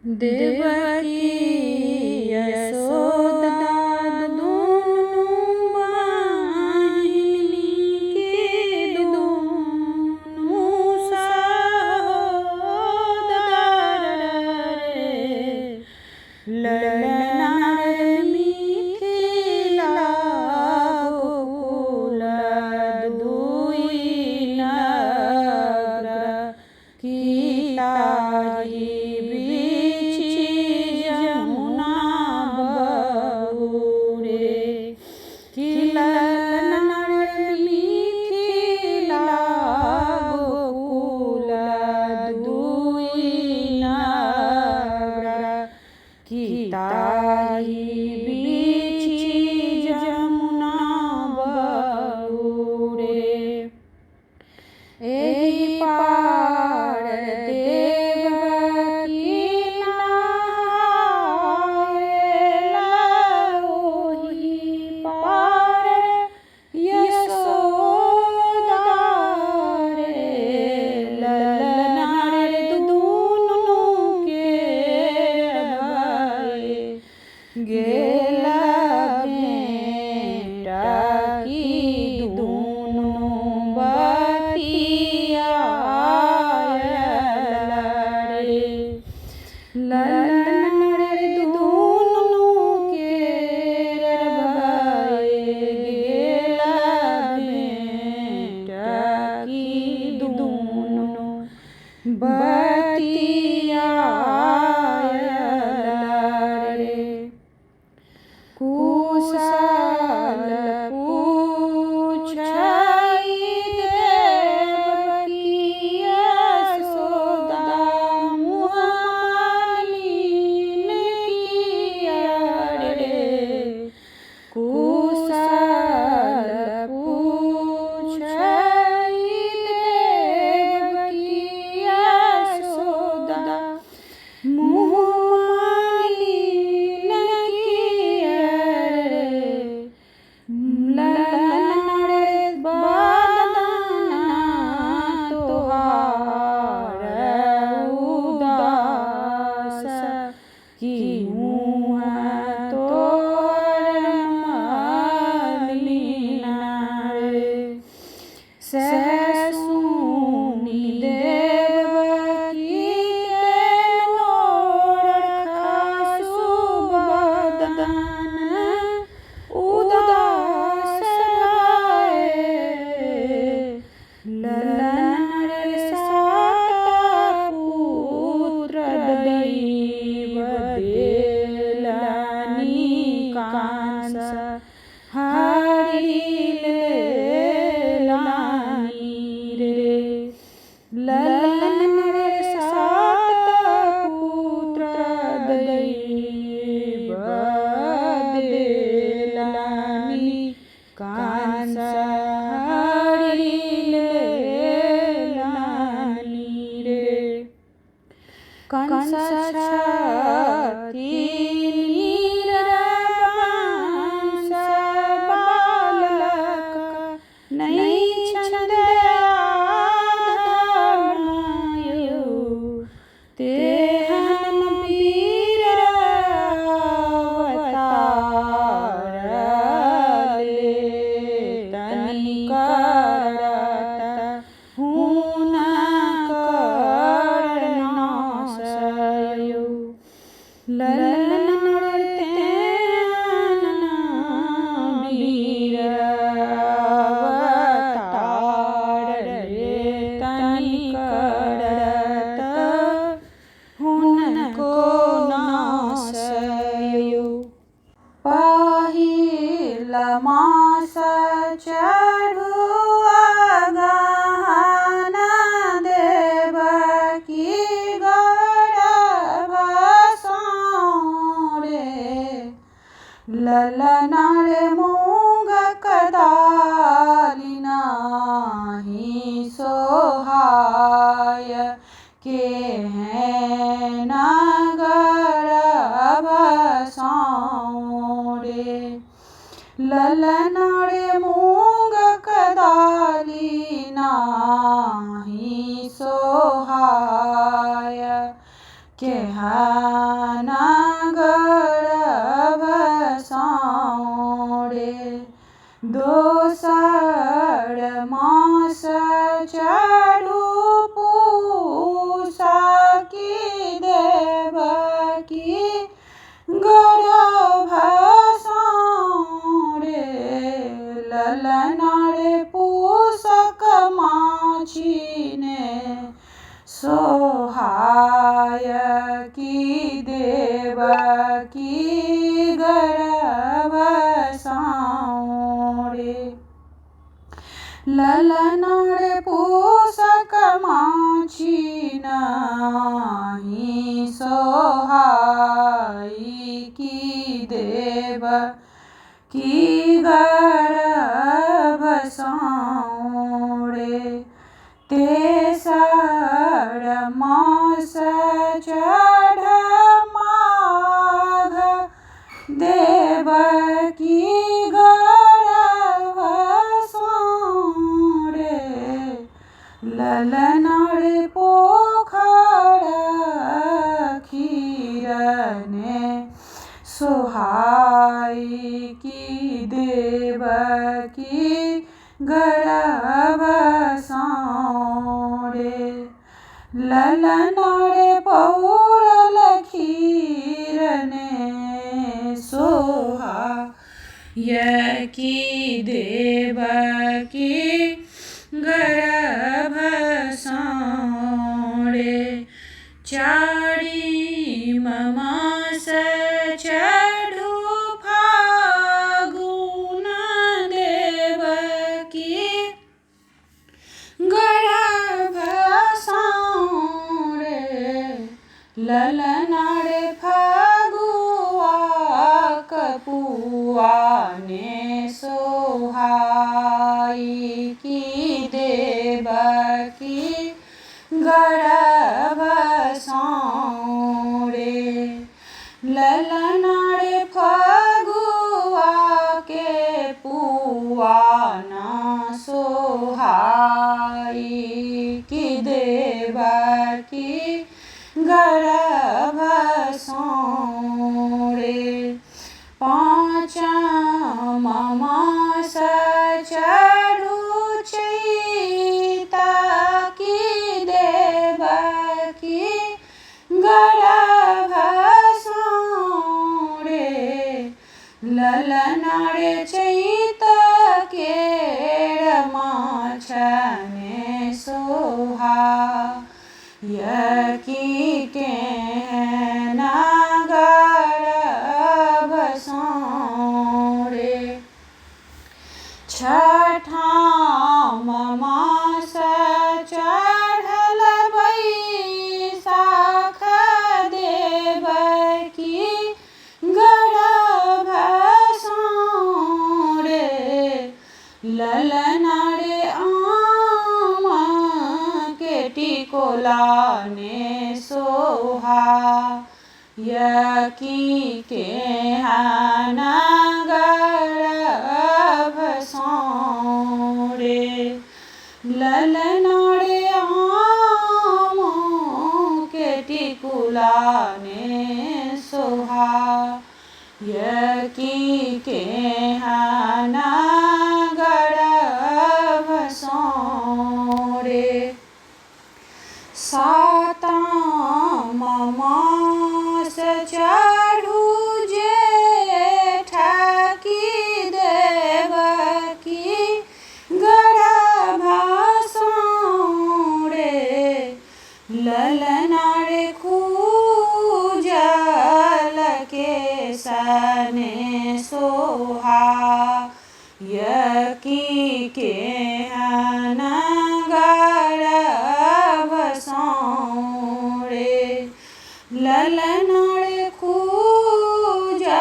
देवकी यशोदा दोनों बहिनी के दोनों सहोदर रे। ललना मिथिला गोकुल दुई नगर किताही ताही बीची जमुना बहुरे। एही पार देवकी नहाएला, ओही पार यशोदा रे। ललना रे दुनू के गेला बेटा की दोनों बतियाला रे। ललना रे दोनों के गेला बेटा की दोनों बतियाला रे। कुशल पूछई देवकी यशोदा मुँह मलिन किया रे। कुशल पूछई देवकी यशोदा मुँह सहसुनी देवकी के नोरखा सुबदन उदास भये। ललना रे सात पुत्र दैव देलनि कांस हरिले ललना रे सात पुत्र दैव देलनि कांस हरिलेलनि रे। कंस छाती नीरवंश बालक नहीं छंद तेहन वीर अवतार ले तनि करत हुनकर नासयो। ललना रे तेहन वीर अवतार रे तनि करत हुनको नासयो। पहिला मास चढ़ुआ गहना देवकी गर्भ साँरे। ललना रे मूँग कदाली नाही सोहाय केहन गर्भ साँरे। ललना रे मूँग कदाली नाही सोहाय केहन नगर भसाउरे दोसर मास चढ़ू पूसा की देवकी गर्भ साँड़े ललना रे पूषक माछीने सोहाय की देवकी गर्भ साँड़े ललना रे पूषक माछी नाही सोहाई की देवकी गर्भ साँड़े तेसर मास चढ़ माघ देवकी गर्भ साँड़े ललना रे पोखर खीरने सोहाई की देवकी गर्भ साँड़े ललना रे पौरल खीरने सोहाय की देवकी गर्भ साँड़े चारिम मास चढ़ू फागुन देवकी गर्भ साँड़े ललना रे फगुआ कपुआ ने सोहाई की देवकी गर्भ साँड़े ललना रे फगुआ के पुआ ना सोहाई की देवकी गर्भ साँड़े पाँचम मास चढ़ू चैता की देवकी गर्भ साँड़े ललना रे चैत केर माछने सोहायकी केना गर्भ साँड़े छठाम मास चढ़ल बैसाख देवकी गर्भ साँड़े ललना रे आम के टिकोला ने सोहायकी केहना गर्भ साँड़े ललना रे आम के टिकोला ने सोहायकी केहना गर्भ साँड़े सातम मास चढ़ू जेठ की देवकी गर्भ साँड़े ललना रे खूजल के सने सोहायकी केहना गर्भ साँड़े ललना रे खूजल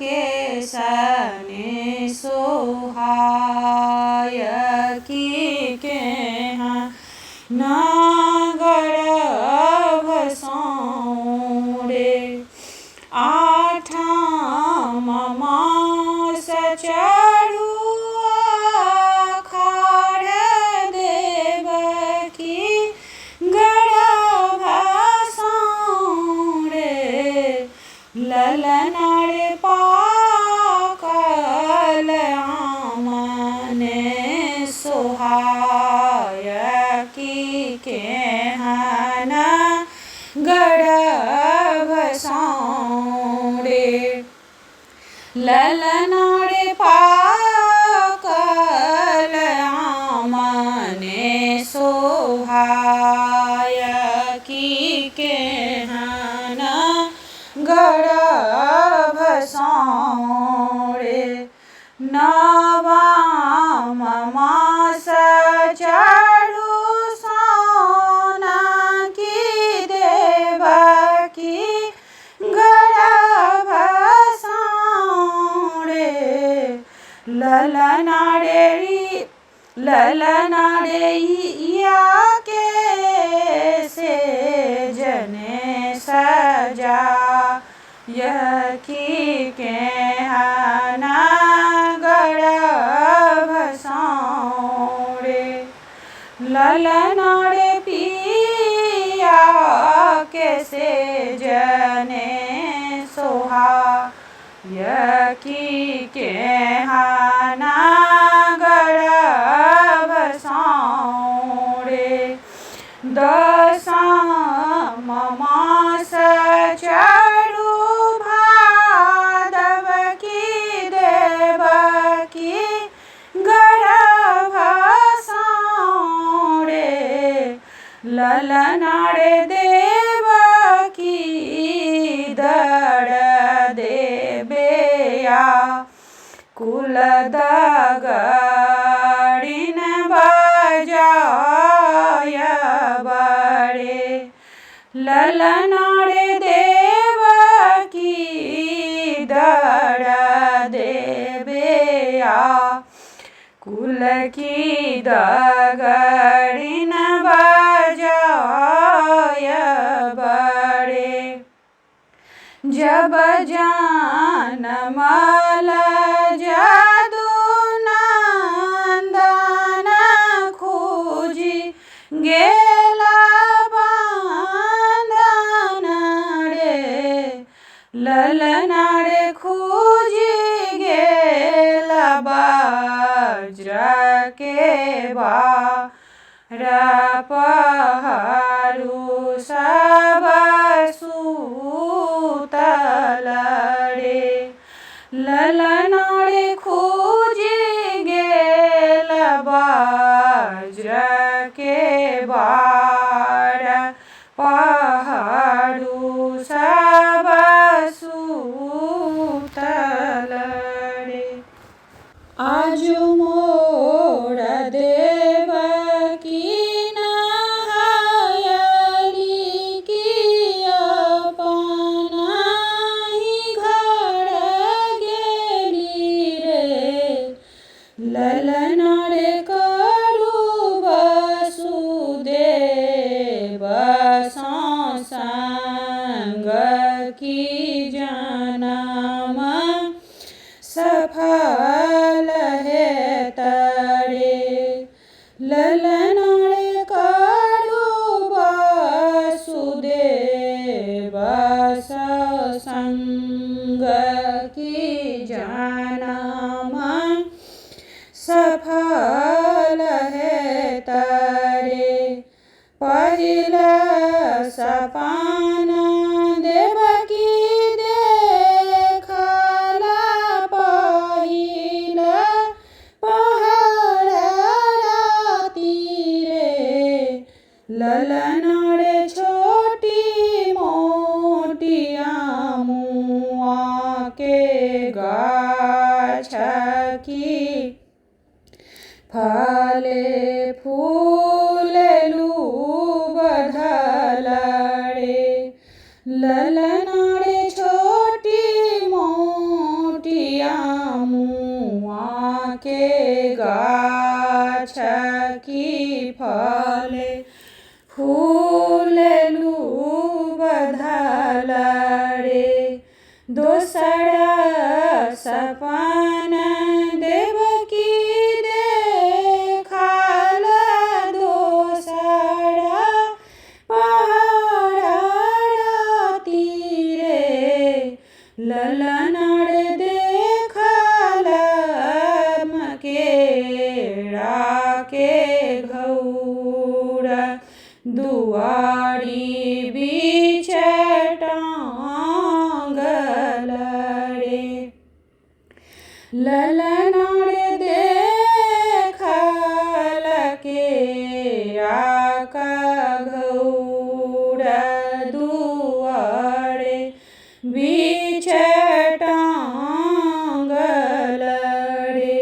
के सने सोहायकी केहना गर्भ साँड़े आठम मास चढ़ू आषाढ़ देवकी गर्भ साँड़े ललनाळे पाकल आमने सोहाय की केहन गर्भ सौंडे ललनाळे पाकल आमने सोहाय की केहन गर्भ सौंडे नवम मास चढ़ु सोना की देवकी गर्भ सौंडे ललनाळे या के से जने सजा यह की केहन गर्भ सौंडे ललनाळे पिया के से जने सोहा यह की केहन गर्भ सौंडे दसम मास चढ़ु भादव की देवकी गर्भ सौंडे ललनाळे देवकी दड़ देबेया कुल दगड़िन बजाय बड़े ललनाळे देवकी दड़ देबेया कुल की दगड़िन बजाय बड़े जब जनमल जदु नंदन खूजी गेला बांधन रे ललनाळे खूजी गेला वज्र के बार पहरू सब सूतल रे ललनाळे खूजी गेल वज्र के बार पहरू सब सूतल रे आज मोर देवकी नहायली की अपना ही घर गेली रे ललनाळे कडू वसुदेव संग की जनम सफल है तरे ललनाळे कडू वसुदेव संग की जनम सफल है तरे पहिला सपन देवकी देखला पहिला पहर राती रे ललनाळे छोटी मोटी आमुआ के गाछ की फले फूललू बधलड़े ललनाळे छोटी मोटी आमुआ के गाछ की फले फूललू बधलड़े दोसरा सपन देवकी देखल दोसरा पहर राती रे ललनार देखल मकेरा के घौरा दुआरी बीच टांगल रे। ललनार देखल केरा का घौरा दुआरे बीच टांगल रे।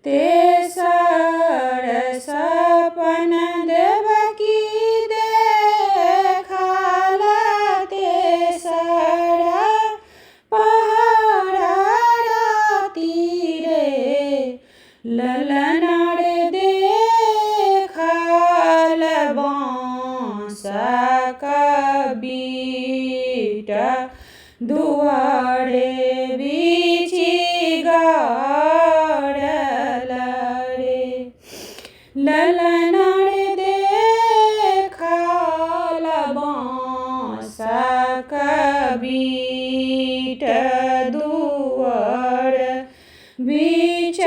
तेसर सपन देवकी देखल तेसरा पहर राती रे। ललनार देखल बाँस का बीट दुआरे बीची गाड़ल रे। ललनार देखल बाँस का बीट दुआर बीच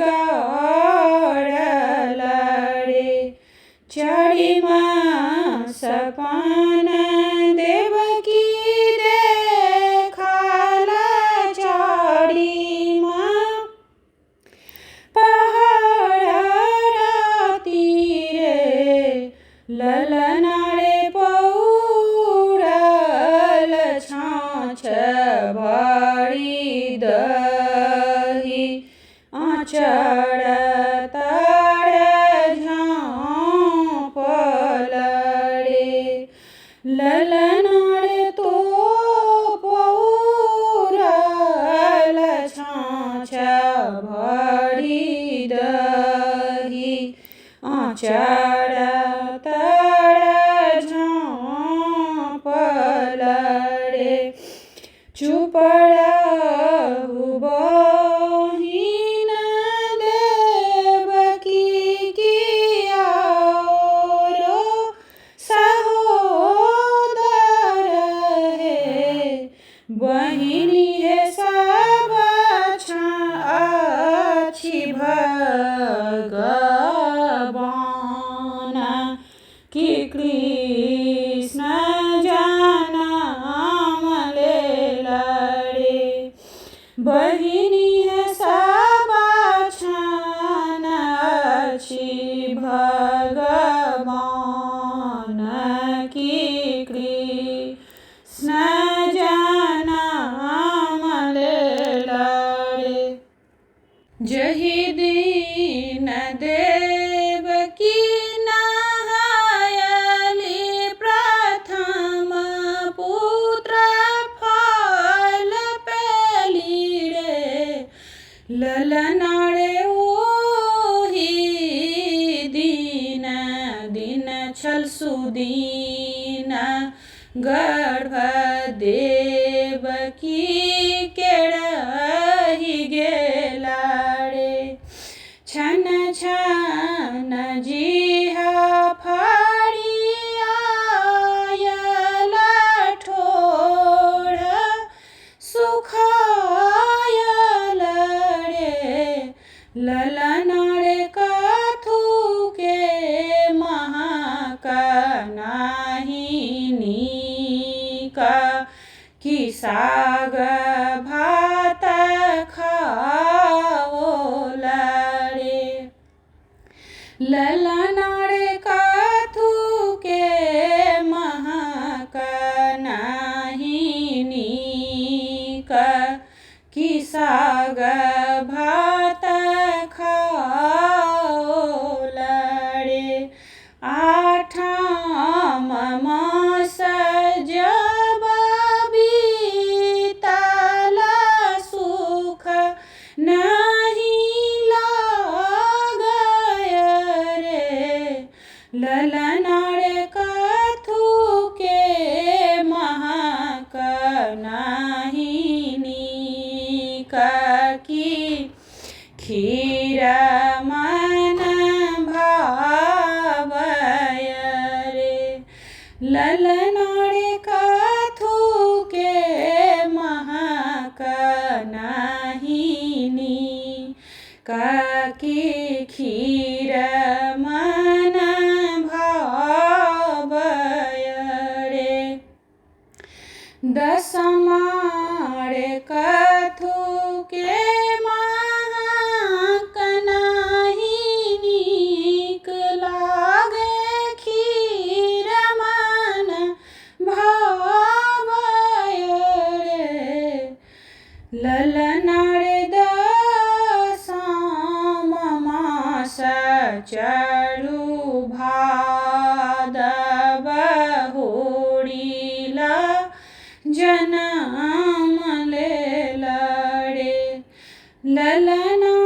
गाड़ल रे। चारिमा सपन देवकी देखल चारिमा पहर राती रे। ललनार पौरल छाछ भरी दही आचर तर झाँपल रे। ललनार तो पौरल छाछ भरी दही आचर तर झाँपल रे। चुप रहु बहिन देवकी किया रो सहोदर हे। बहिनी हे सब अछि भगवान कि कृष्ण जनम लेल रे। बहिनी हे सब अछि भगवान कि कृष्ण जनम लेल रे। जहि दिन देवकी नहायली प्रथम पुत्र फल पेली रे। ललनार ओहि दिन दिन छल सुदीन गर्भ देवकी के रहि गेला रे। छन छन जिहा फाड़ी आयल ठोर सुखायल रे। ललनार कथु के महक नाही नीक कि साग भात खाओल रे। ललनार कथु के महक नाही नीक कि साग भात खाओल रे। आठम मास जब बीतल सुख नहीं लागय रे। ललनार कथु के महक नाही नीक कि खीर मन भावय रे। ललनार कथु के महक दसमारे कथु के महाकनाही नीक लागे खीर मन भावय रे ललना रे दसम मास चरु भादव होरिला जनम लेल रे ललना